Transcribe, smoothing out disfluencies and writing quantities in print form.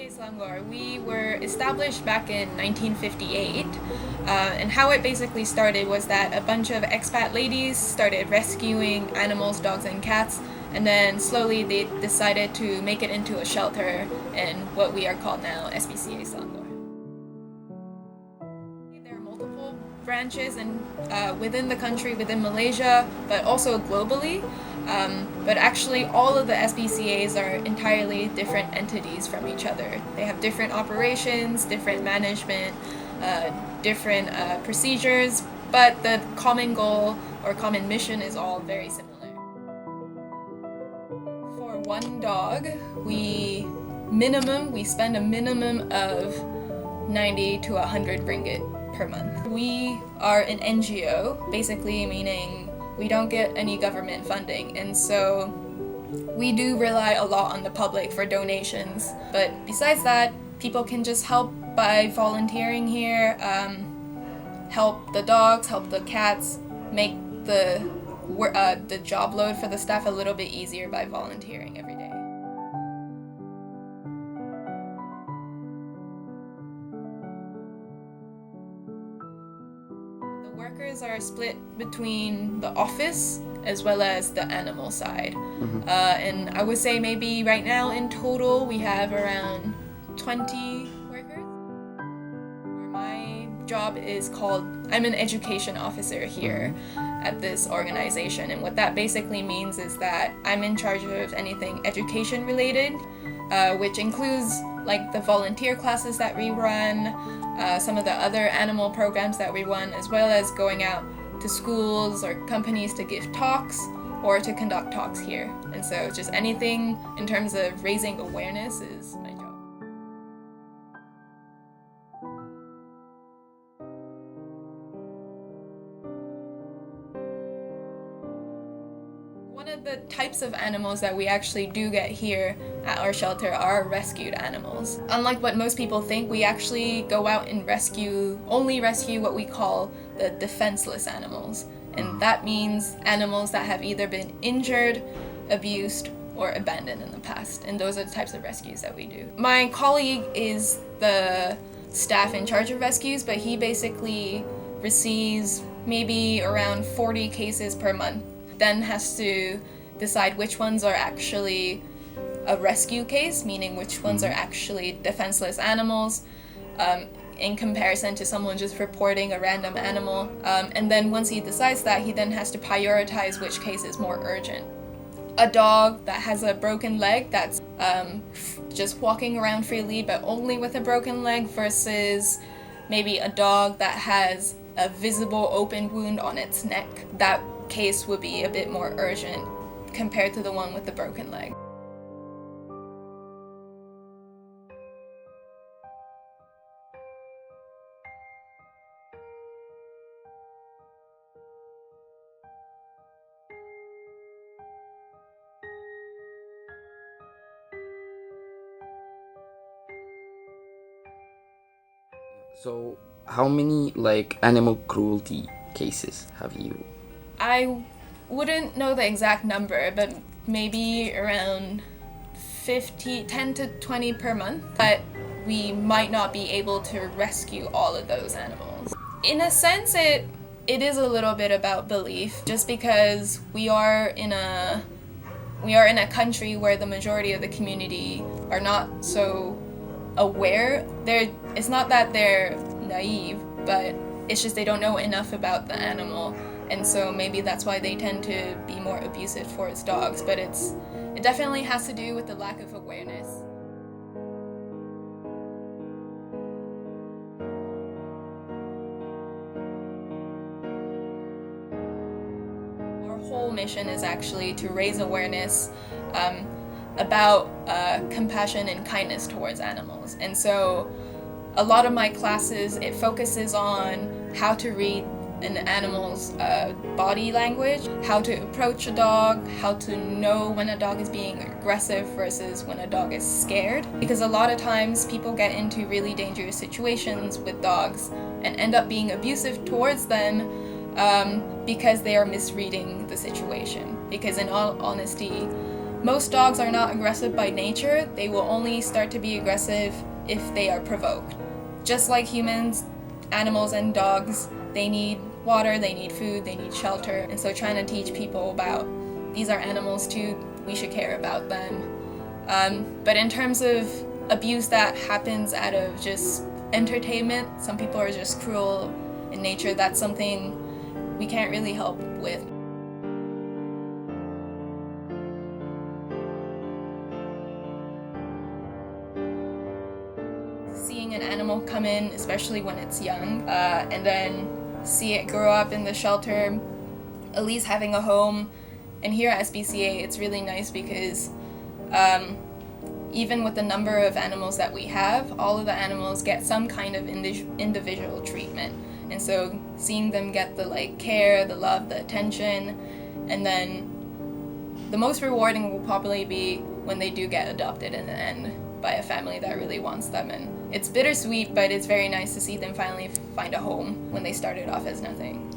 SPCA Selangor, we were established back in 1958, and how it basically started was that a bunch of expat ladies started rescuing animals, dogs and cats, and then slowly they decided to make it into a shelter in what we are called now SPCA Selangor. There are multiple branches within the country, within Malaysia, but also globally. But actually all of the SPCAs are entirely different entities from each other. They have different operations, different management, different procedures, but the common goal or common mission is all very similar. For one dog, we spend a minimum of 90 to 100 ringgit per month. We are an NGO, basically meaning we don't get any government funding, and so we do rely a lot on the public for donations. But besides that, people can just help by volunteering here, help the dogs, help the cats, make the job load for the staff a little bit easier by volunteering every day. Workers are split between the office as well as the animal side. And I would say maybe right now in total we have around 20 workers. My job is I'm an education officer here at this organization, and what that basically means is that I'm in charge of anything education related, which includes like the volunteer classes that we run, some of the other animal programs that we run, as well as going out to schools or companies to give talks or to conduct talks here. And so just anything in terms of raising awareness is my job. One of the types of animals that we actually do get here at our shelter are rescued animals. Unlike what most people think, we actually go out and only rescue what we call the defenseless animals. And that means animals that have either been injured, abused, or abandoned in the past. And those are the types of rescues that we do. My colleague is the staff in charge of rescues, but he basically receives maybe around 40 cases per month, then has to decide which ones are actually a rescue case, meaning which ones are actually defenseless animals, in comparison to someone just reporting a random animal. And then once he decides that, he then has to prioritize which case is more urgent. A dog that has a broken leg that's just walking around freely but only with a broken leg, versus maybe a dog that has a visible open wound on its neck. That case would be a bit more urgent compared to the one with the broken leg. So, how many animal cruelty cases have you? I wouldn't know the exact number, but maybe around 10 to 20 per month. But we might not be able to rescue all of those animals. In a sense, it is a little bit about belief, just because we are in a country where the majority of the community are not so aware. It's not that they're naive, but it's just they don't know enough about the animal, and so maybe that's why they tend to be more abusive towards dogs. But it definitely has to do with the lack of awareness. Our whole mission is actually to raise awareness about compassion and kindness towards animals. And so a lot of my classes, it focuses on how to read an animal's body language, how to approach a dog, how to know when a dog is being aggressive versus when a dog is scared. Because a lot of times people get into really dangerous situations with dogs and end up being abusive towards them because they are misreading the situation. Because in all honesty, Most dogs are not aggressive by nature. They will only start to be aggressive if they are provoked. Just like humans, animals and dogs, they need water, they need food, they need shelter. And so trying to teach people about these are animals too, we should care about them. But in terms of abuse that happens out of just entertainment, some people are just cruel in nature. That's something we can't really help with. Seeing an animal come in, especially when it's young, and then see it grow up in the shelter, at least having a home. And here at SPCA, it's really nice because even with the number of animals that we have, all of the animals get some kind of individual treatment. And so seeing them get the care, the love, the attention, and then the most rewarding will probably be when they do get adopted in the end by a family that really wants them. And it's bittersweet, but it's very nice to see them finally find a home when they started off as nothing.